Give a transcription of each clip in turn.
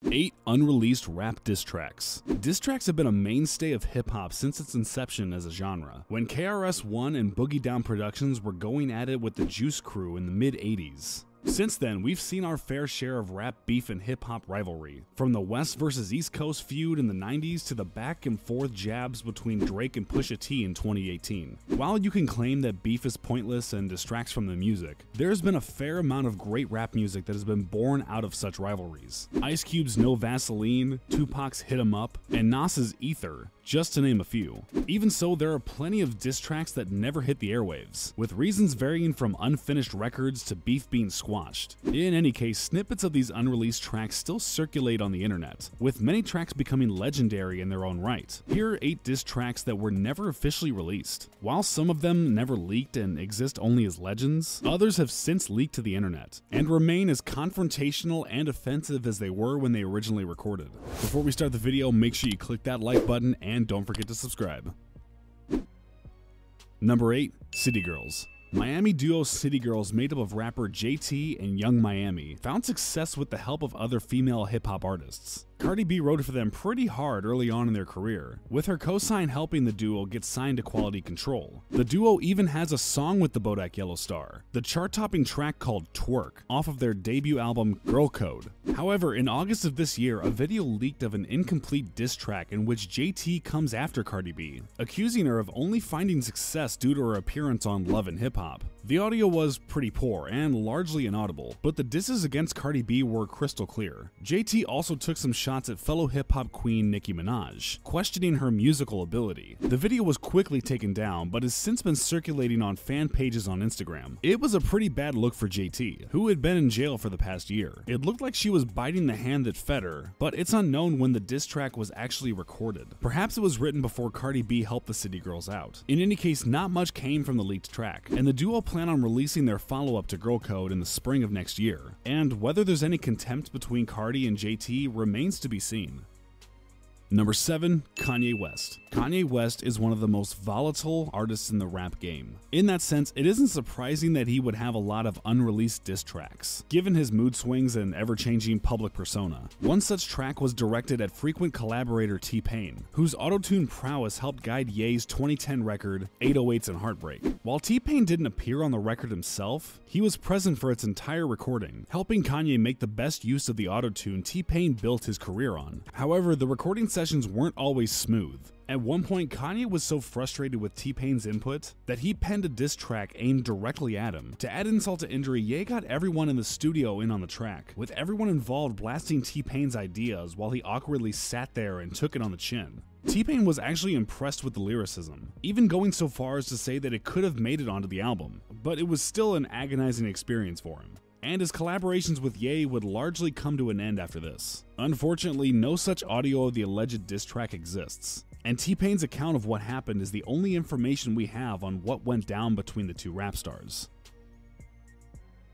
8 unreleased rap diss tracks. Diss tracks have been a mainstay of hip-hop since its inception as a genre, when KRS-One and Boogie Down Productions were going at it with the Juice Crew in the mid-80s. Since then, we've seen our fair share of rap beef and hip-hop rivalry, from the West versus East Coast feud in the 90s to the back-and-forth jabs between Drake and Pusha T in 2018. While you can claim that beef is pointless and distracts from the music, there's been a fair amount of great rap music that has been born out of such rivalries. Ice Cube's No Vaseline, Tupac's Hit 'Em Up, and Nas's Ether, just to name a few. Even so, there are plenty of diss tracks that never hit the airwaves, with reasons varying from unfinished records to beef being squashed. In any case, snippets of these unreleased tracks still circulate on the internet, with many tracks becoming legendary in their own right. Here are 8 diss tracks that were never officially released. While some of them never leaked and exist only as legends, others have since leaked to the internet, and remain as confrontational and offensive as they were when they originally recorded. Before we start the video, make sure you click that like button and don't forget to subscribe. Number 8. City Girls. Miami duo City Girls, made up of rapper JT and Young Miami, found success with the help of other female hip-hop artists. Cardi B wrote for them pretty hard early on in their career, with her cosign helping the duo get signed to Quality Control. The duo even has a song with the Bodak Yellow star, the chart-topping track called Twerk, off of their debut album Girl Code. However, in August of this year, a video leaked of an incomplete diss track in which JT comes after Cardi B, accusing her of only finding success due to her appearance on Love and Hip Hop. The audio was pretty poor and largely inaudible, but the disses against Cardi B were crystal clear. JT also took some shots at fellow hip-hop queen Nicki Minaj, questioning her musical ability. The video was quickly taken down, but has since been circulating on fan pages on Instagram. It was a pretty bad look for JT, who had been in jail for the past year. It looked like she was biting the hand that fed her, but it's unknown when the diss track was actually recorded. Perhaps it was written before Cardi B helped the City Girls out. In any case, not much came from the leaked track, and the duo plan on releasing their follow-up to Girl Code in the spring of next year. And whether there's any contempt between Cardi and JT remains to be seen. Number 7. Kanye West. Kanye West is one of the most volatile artists in the rap game. In that sense, it isn't surprising that he would have a lot of unreleased diss tracks, given his mood swings and ever-changing public persona. One such track was directed at frequent collaborator T-Pain, whose auto-tune prowess helped guide Ye's 2010 record, 808s and Heartbreak. While T-Pain didn't appear on the record himself, he was present for its entire recording, helping Kanye make the best use of the auto-tune T-Pain built his career on. However, the recording sessions weren't always smooth. At one point, Kanye was so frustrated with T-Pain's input that he penned a diss track aimed directly at him. To add insult to injury, Ye got everyone in the studio in on the track, with everyone involved blasting T-Pain's ideas while he awkwardly sat there and took it on the chin. T-Pain was actually impressed with the lyricism, even going so far as to say that it could have made it onto the album, but it was still an agonizing experience for him. And his collaborations with Ye would largely come to an end after this. Unfortunately, no such audio of the alleged diss track exists, and T-Pain's account of what happened is the only information we have on what went down between the two rap stars.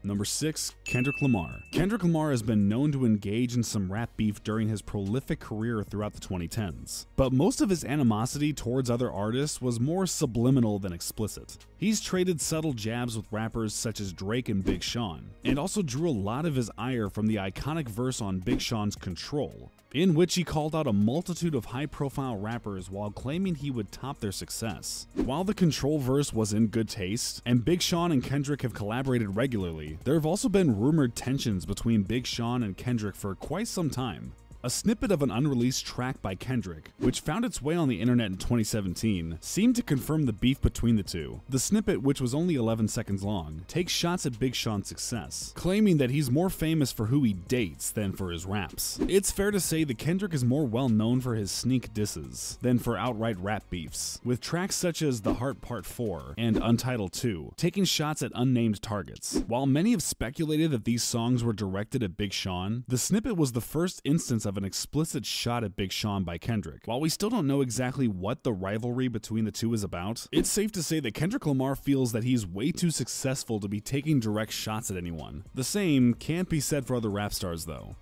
Number 6. Kendrick Lamar. Kendrick Lamar has been known to engage in some rap beef during his prolific career throughout the 2010s, but most of his animosity towards other artists was more subliminal than explicit. He's traded subtle jabs with rappers such as Drake and Big Sean, and also drew a lot of his ire from the iconic verse on Big Sean's Control, in which he called out a multitude of high-profile rappers while claiming he would top their success. While the Control verse was in good taste, and Big Sean and Kendrick have collaborated regularly, there have also been rumored tensions between Big Sean and Kendrick for quite some time. A snippet of an unreleased track by Kendrick, which found its way on the internet in 2017, seemed to confirm the beef between the two. The snippet, which was only 11 seconds long, takes shots at Big Sean's success, claiming that he's more famous for who he dates than for his raps. It's fair to say that Kendrick is more well known for his sneak disses than for outright rap beefs, with tracks such as The Heart Part 4 and Untitled 2 taking shots at unnamed targets. While many have speculated that these songs were directed at Big Sean, the snippet was the first instance of an explicit shot at Big Sean by Kendrick. While we still don't know exactly what the rivalry between the two is about, it's safe to say that Kendrick Lamar feels that he's way too successful to be taking direct shots at anyone. The same can't be said for other rap stars though.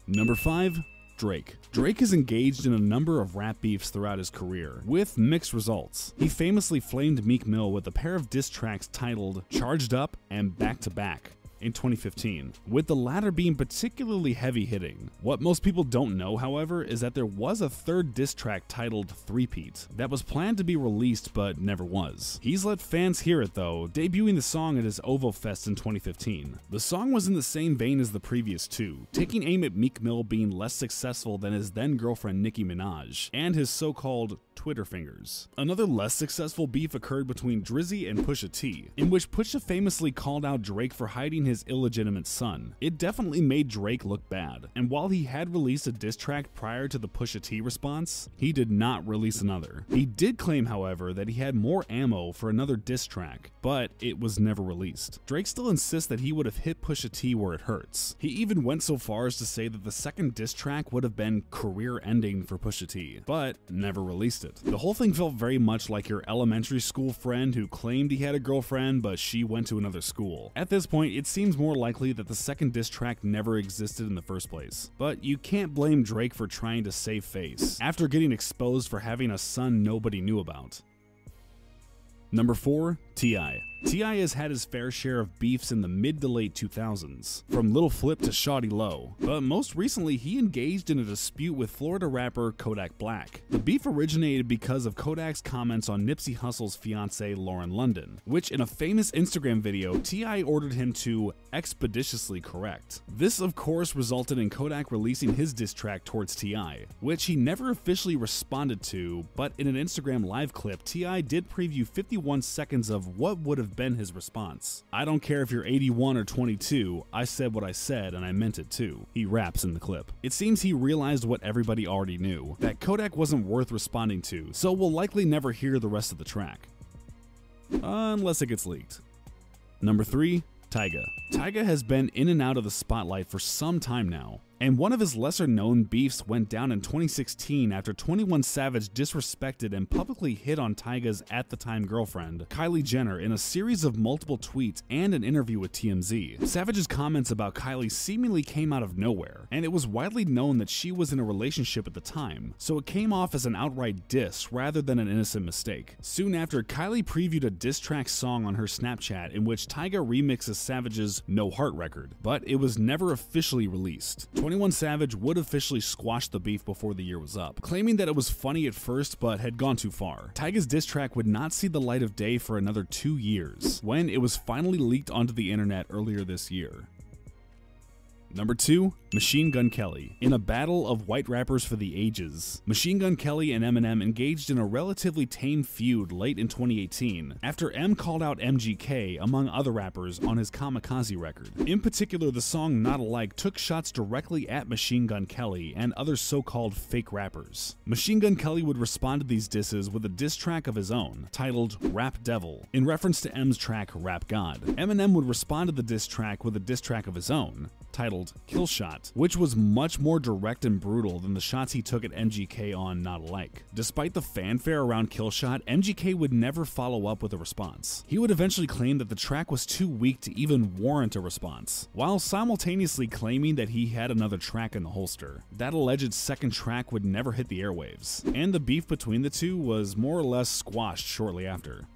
Number 5. Drake. Drake is engaged in a number of rap beefs throughout his career, with mixed results. He famously flamed Meek Mill with a pair of diss tracks titled Charged Up and Back to Back. in 2015, with the latter being particularly heavy-hitting. What most people don't know, however, is that there was a third diss track titled Threepeat that was planned to be released but never was. He's let fans hear it though, debuting the song at his OVO Fest in 2015. The song was in the same vein as the previous two, taking aim at Meek Mill being less successful than his then-girlfriend Nicki Minaj, and his so-called Twitter fingers. Another less successful beef occurred between Drizzy and Pusha T, in which Pusha famously called out Drake for hiding his illegitimate son. It definitely made Drake look bad, and while he had released a diss track prior to the Pusha T response, he did not release another. He did claim, however, that he had more ammo for another diss track, but it was never released. Drake still insists that he would have hit Pusha T where it hurts. He even went so far as to say that the second diss track would have been career-ending for Pusha T, but never released it. The whole thing felt very much like your elementary school friend who claimed he had a girlfriend, but she went to another school. At this point, it seems more likely that the second diss track never existed in the first place. But you can't blame Drake for trying to save face, after getting exposed for having a son nobody knew about. Number 4. T.I. T.I. has had his fair share of beefs in the mid to late 2000s, from Lil Flip to Shawty Lo, but most recently he engaged in a dispute with Florida rapper Kodak Black. The beef originated because of Kodak's comments on Nipsey Hussle's fiancée Lauren London, which in a famous Instagram video T.I. ordered him to expeditiously correct. This of course resulted in Kodak releasing his diss track towards T.I., which he never officially responded to, but in an Instagram live clip T.I. did preview 51 seconds of what would have been his response. "I don't care if you're 81 or 22, I said what I said and I meant it too," he raps in the clip. It seems he realized what everybody already knew, that Kodak wasn't worth responding to, so we'll likely never hear the rest of the track. Unless it gets leaked. Number 3. Tyga. Tyga has been in and out of the spotlight for some time now, and one of his lesser-known beefs went down in 2016 after 21 Savage disrespected and publicly hit on Tyga's at-the-time girlfriend, Kylie Jenner, in a series of multiple tweets and an interview with TMZ. Savage's comments about Kylie seemingly came out of nowhere, and it was widely known that she was in a relationship at the time, so it came off as an outright diss rather than an innocent mistake. Soon after, Kylie previewed a diss track song on her Snapchat in which Tyga remixes Savage's No Heart record, but it was never officially released. 21 Savage would officially squash the beef before the year was up, claiming that it was funny at first but had gone too far. Tyga's diss track would not see the light of day for another 2 years, when it was finally leaked onto the internet earlier this year. Number 2. Machine Gun Kelly. In a battle of white rappers for the ages, Machine Gun Kelly and Eminem engaged in a relatively tame feud late in 2018 after M called out MGK, among other rappers, on his Kamikaze record. In particular, the song Not Alike took shots directly at Machine Gun Kelly and other so-called fake rappers. Machine Gun Kelly would respond to these disses with a diss track of his own, titled Rap Devil, in reference to M's track Rap God. Eminem would respond to the diss track with a diss track of his own, titled Kill Shot, which was much more direct and brutal than the shots he took at MGK on Not Alike. Despite the fanfare around Kill Shot, MGK would never follow up with a response. He would eventually claim that the track was too weak to even warrant a response, while simultaneously claiming that he had another track in the holster. That alleged second track would never hit the airwaves, and the beef between the two was more or less squashed shortly after.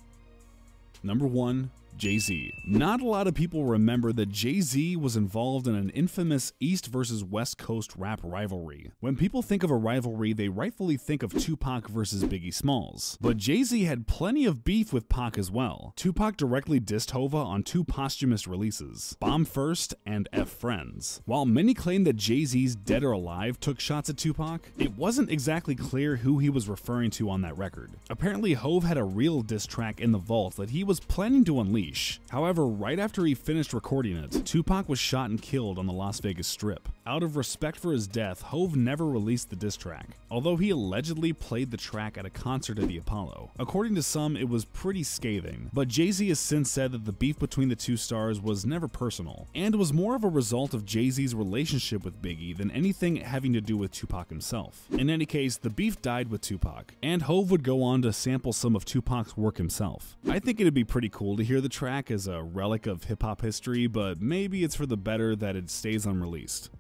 Number 1. JayZ. Not a lot of people remember that JayZ was involved in an infamous East versus West Coast rap rivalry. When people think of a rivalry, they rightfully think of Tupac versus Biggie Smalls. But JayZ had plenty of beef with Pac as well. Tupac directly dissed Hova on 2 posthumous releases, Bomb First and F Friends. While many claim that JayZ's Dead or Alive took shots at Tupac, it wasn't exactly clear who he was referring to on that record. Apparently, Hov had a real diss track in the vault that he was planning to unleash. However, right after he finished recording it, Tupac was shot and killed on the Las Vegas Strip. Out of respect for his death, Hov never released the diss track, although he allegedly played the track at a concert at the Apollo. According to some, it was pretty scathing, but JayZ has since said that the beef between the two stars was never personal, and was more of a result of JayZ's relationship with Biggie than anything having to do with Tupac himself. In any case, the beef died with Tupac, and Hov would go on to sample some of Tupac's work himself. I think it'd be pretty cool to hear the track as a relic of hip-hop history, but maybe it's for the better that it stays unreleased.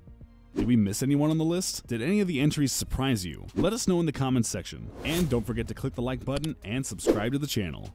Did we miss anyone on the list? Did any of the entries surprise you? Let us know in the comments section. And don't forget to click the like button and subscribe to the channel.